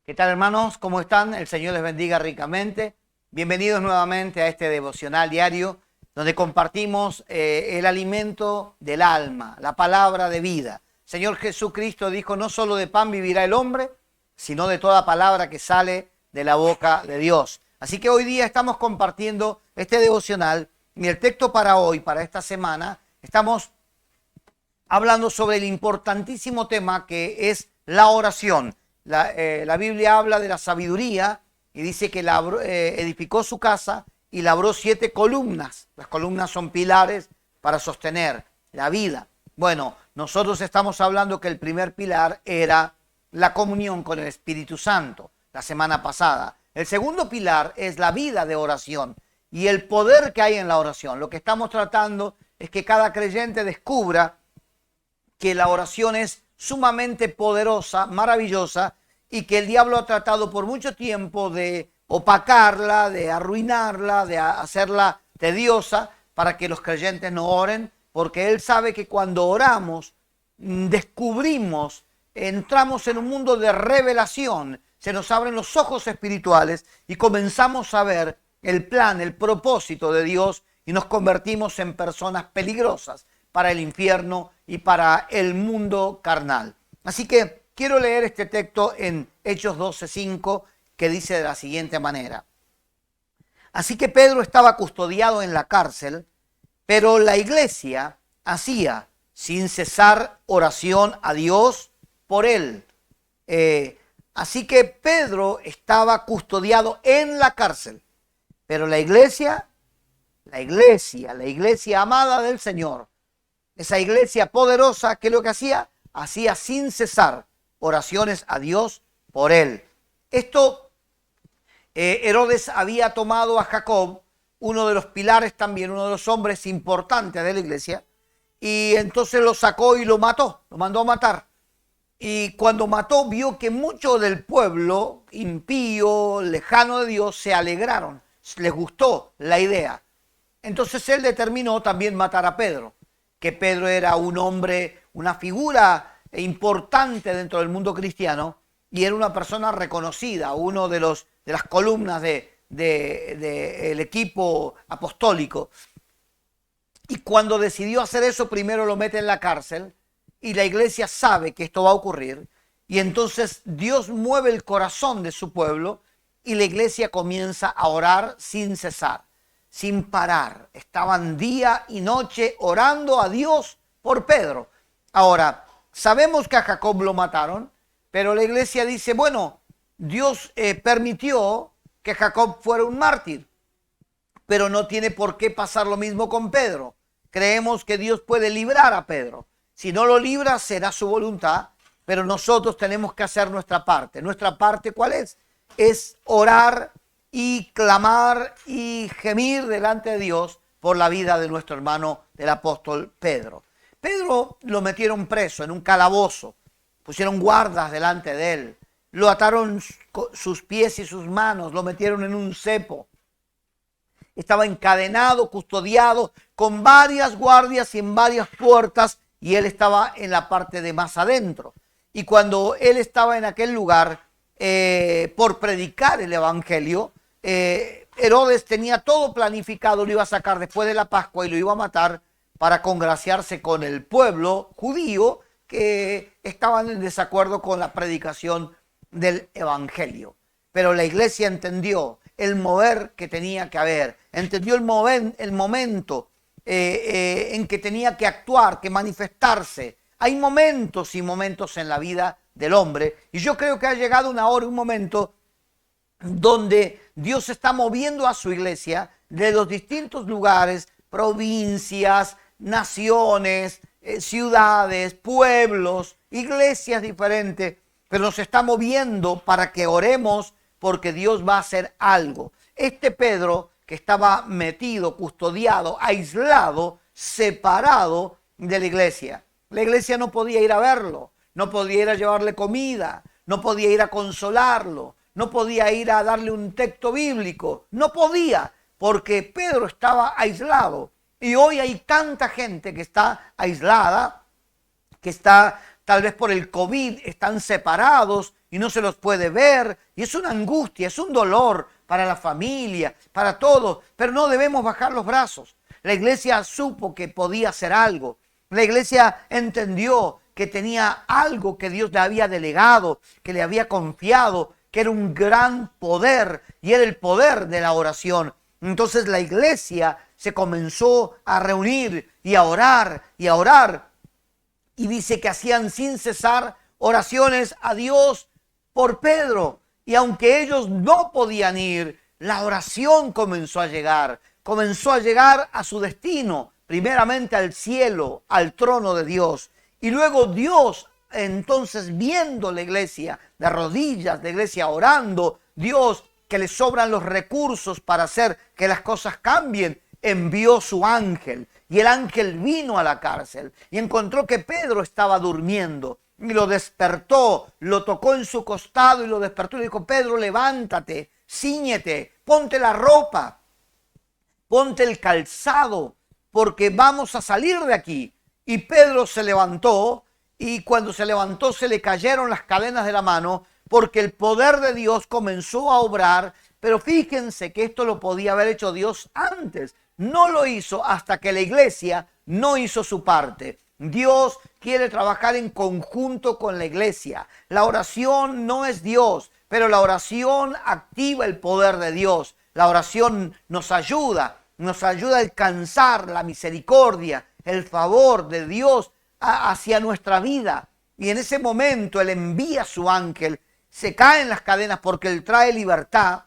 ¿Qué tal, hermanos? ¿Cómo están? El Señor les bendiga ricamente. Bienvenidos nuevamente a este devocional diario donde compartimos el alimento del alma, la palabra de vida. Señor Jesucristo dijo, no solo de pan vivirá el hombre, sino de toda palabra que sale de la boca de Dios. Así que hoy día estamos compartiendo este devocional y el texto para hoy, para esta semana, estamos hablando sobre el importantísimo tema que es la oración. La Biblia habla de la sabiduría y dice que edificó su casa y labró 7 columnas. Las columnas son pilares para sostener la vida. Bueno, nosotros estamos hablando que el primer pilar era la comunión con el Espíritu Santo la semana pasada. El segundo pilar es la vida de oración y el poder que hay en la oración. Lo que estamos tratando es que cada creyente descubra que la oración es sumamente poderosa, maravillosa, y que el diablo ha tratado por mucho tiempo de opacarla, de arruinarla, de hacerla tediosa para que los creyentes no oren, porque él sabe que cuando oramos descubrimos, entramos en un mundo de revelación, se nos abren los ojos espirituales y comenzamos a ver el plan, el propósito de Dios y nos convertimos en personas peligrosas para el infierno y para el mundo carnal. Así que quiero leer este texto en Hechos 12:5 que dice de la siguiente manera. Así que Pedro estaba custodiado en la cárcel, pero la iglesia hacía sin cesar oración a Dios por él. Así que Pedro estaba custodiado en la cárcel, pero la iglesia amada del Señor, esa iglesia poderosa, ¿qué es lo que hacía? Hacía sin cesar oraciones a Dios por él. Herodes había tomado a Jacob, uno de los pilares también, uno de los hombres importantes de la iglesia, y entonces lo sacó y lo mató, lo mandó a matar. Y cuando mató, vio que mucho del pueblo impío, lejano de Dios, se alegraron, les gustó la idea. Entonces él determinó también matar a Pedro, que Pedro era un hombre, una figura importante dentro del mundo cristiano y era una persona reconocida, uno de las columnas del equipo apostólico. Y cuando decidió hacer eso, primero lo mete en la cárcel y la iglesia sabe que esto va a ocurrir y entonces Dios mueve el corazón de su pueblo y la iglesia comienza a orar sin cesar, sin parar. Estaban día y noche orando a Dios por Pedro. Ahora, sabemos que a Jacob lo mataron, pero la iglesia dice, bueno, Dios permitió que Jacob fuera un mártir, pero no tiene por qué pasar lo mismo con Pedro. Creemos que Dios puede librar a Pedro. Si no lo libra, será su voluntad, pero nosotros tenemos que hacer nuestra parte. ¿Nuestra parte cuál es? Es orar y clamar y gemir delante de Dios por la vida de nuestro hermano, del apóstol Pedro. Pedro lo metieron preso en un calabozo, pusieron guardas delante de él, lo ataron sus pies y sus manos, lo metieron en un cepo. Estaba encadenado, custodiado, con varias guardias y en varias puertas, y él estaba en la parte de más adentro. Y cuando él estaba en aquel lugar por predicar el evangelio, Herodes tenía todo planificado, lo iba a sacar después de la Pascua y lo iba a matar para congraciarse con el pueblo judío que estaban en desacuerdo con la predicación del evangelio. Pero la iglesia entendió el mover que tenía que haber, entendió el momento en que tenía que actuar, que manifestarse. Hay momentos y momentos en la vida del hombre y yo creo que ha llegado una hora, un momento donde Dios está moviendo a su iglesia de los distintos lugares, provincias, naciones, ciudades, pueblos, iglesias diferentes, pero nos está moviendo para que oremos porque Dios va a hacer algo. Este Pedro que estaba metido, custodiado, aislado, separado de la iglesia no podía ir a verlo, no podía ir a llevarle comida, no podía ir a consolarlo, no podía ir a darle un texto bíblico, no podía, porque Pedro estaba aislado. Y hoy hay tanta gente que está aislada, que está tal vez por el COVID, están separados y no se los puede ver, y es una angustia, es un dolor para la familia, para todos, pero no debemos bajar los brazos. La iglesia supo que podía hacer algo. La iglesia entendió que tenía algo que Dios le había delegado, que le había confiado, que era un gran poder, y era el poder de la oración. Entonces la iglesia se comenzó a reunir y a orar y a orar. Y dice que hacían sin cesar oraciones a Dios por Pedro. Y aunque ellos no podían ir, la oración comenzó a llegar a su destino, primeramente al cielo, al trono de Dios. Y luego Dios, entonces viendo la iglesia de rodillas, la iglesia orando, Dios que le sobran los recursos para hacer que las cosas cambien, envió su ángel. Y el ángel vino a la cárcel y encontró que Pedro estaba durmiendo. Y lo despertó, lo tocó en su costado y lo despertó y le dijo: Pedro, levántate, cíñete, ponte la ropa, ponte el calzado, porque vamos a salir de aquí. Y Pedro se levantó, y cuando se levantó se le cayeron las cadenas de la mano, porque el poder de Dios comenzó a obrar. Pero fíjense que esto lo podía haber hecho Dios antes. No lo hizo hasta que la iglesia no hizo su parte. Dios quiere trabajar en conjunto con la iglesia. La oración no es Dios, pero la oración activa el poder de Dios. La oración nos ayuda a alcanzar la misericordia, el favor de Dios hacia nuestra vida. Y en ese momento Él envía a su ángel, se caen las cadenas porque Él trae libertad.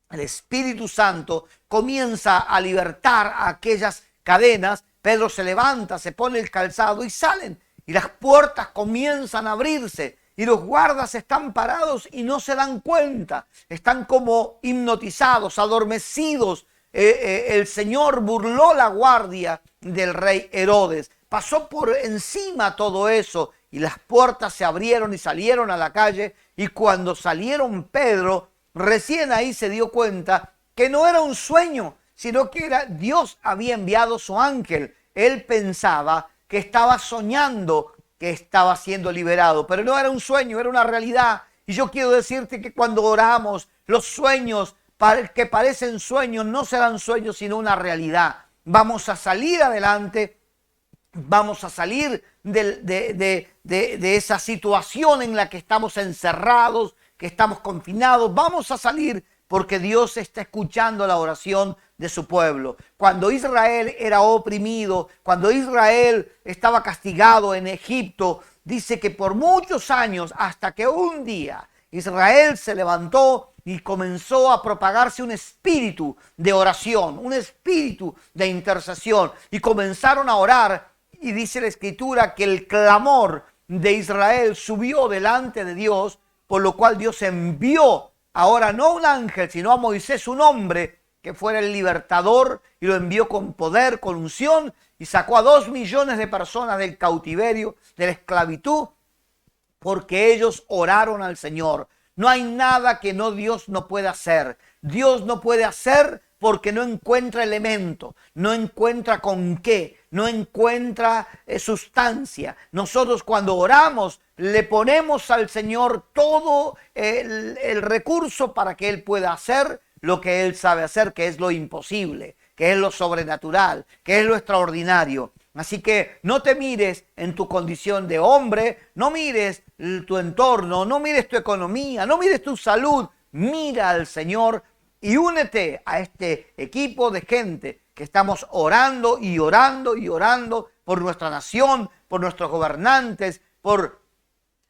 El Espíritu Santo comienza a libertar aquellas cadenas. Pedro se levanta, se pone el calzado y salen. Y las puertas comienzan a abrirse. Y los guardas están parados y no se dan cuenta. Están como hipnotizados, adormecidos. El Señor burló la guardia del rey Herodes. Pasó por encima todo eso. Y las puertas se abrieron y salieron a la calle. Y cuando salieron, Pedro recién ahí se dio cuenta que no era un sueño, sino que Dios había enviado su ángel. Él pensaba que estaba soñando, que estaba siendo liberado, pero no era un sueño, era una realidad. Y yo quiero decirte que cuando oramos, los sueños que parecen sueños no serán sueños, sino una realidad. Vamos a salir adelante, vamos a salir de esa situación en la que estamos encerrados, que estamos confinados. Vamos a salir porque Dios está escuchando la oración de su pueblo. Cuando Israel era oprimido, cuando Israel estaba castigado en Egipto, dice que por muchos años, hasta que un día Israel se levantó y comenzó a propagarse un espíritu de oración, un espíritu de intercesión, y comenzaron a orar. Y dice la Escritura que el clamor de Israel subió delante de Dios, por lo cual Dios envió ahora no un ángel, sino a Moisés, un hombre que fuera el libertador, y lo envió con poder, con unción, y sacó a 2 millones de personas del cautiverio, de la esclavitud, porque ellos oraron al Señor. No hay nada que Dios no pueda hacer. Dios no puede hacer porque no encuentra elemento, no encuentra con qué, no encuentra sustancia. Nosotros cuando oramos le ponemos al Señor todo el recurso para que Él pueda hacer lo que Él sabe hacer, que es lo imposible, que es lo sobrenatural, que es lo extraordinario. Así que no te mires en tu condición de hombre, no mires tu entorno, no mires tu economía, no mires tu salud. Mira al Señor y únete a este equipo de gente que estamos orando y orando y orando por nuestra nación, por nuestros gobernantes, por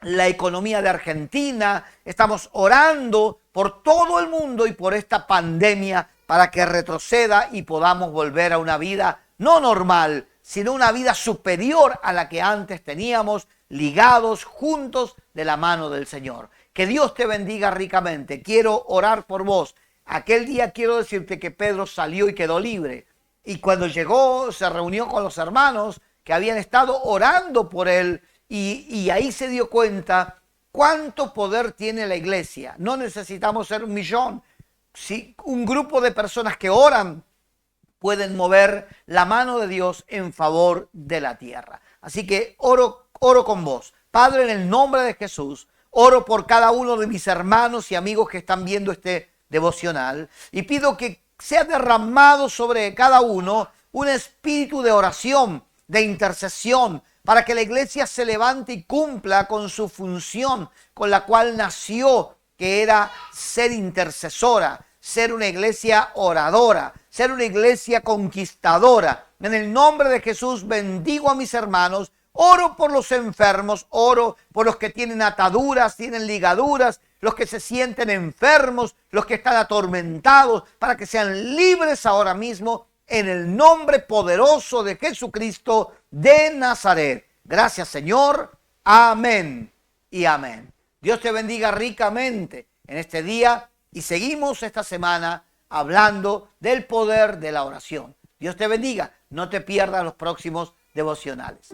la economía de Argentina. Estamos orando por todo el mundo y por esta pandemia para que retroceda y podamos volver a una vida no normal, sino una vida superior a la que antes teníamos, ligados juntos de la mano del Señor. Que Dios te bendiga ricamente. Quiero orar por vos. Aquel día quiero decirte que Pedro salió y quedó libre. Y cuando llegó, se reunió con los hermanos que habían estado orando por él. Y ahí se dio cuenta cuánto poder tiene la iglesia. No necesitamos ser 1 millón. Si un grupo de personas que oran pueden mover la mano de Dios en favor de la tierra. Así que oro con vos. Padre, en el nombre de Jesús, oro por cada uno de mis hermanos y amigos que están viendo este devocional y pido que sea derramado sobre cada uno un espíritu de oración, de intercesión, para que la iglesia se levante y cumpla con su función con la cual nació, que era ser intercesora, ser una iglesia oradora, ser una iglesia conquistadora. En el nombre de Jesús bendigo a mis hermanos, oro por los enfermos, oro por los que tienen ataduras, tienen ligaduras, los que se sienten enfermos, los que están atormentados, para que sean libres ahora mismo en el nombre poderoso de Jesucristo de Nazaret. Gracias, Señor. Amén y amén. Dios te bendiga ricamente en este día y seguimos esta semana hablando del poder de la oración. Dios te bendiga. No te pierdas los próximos devocionales.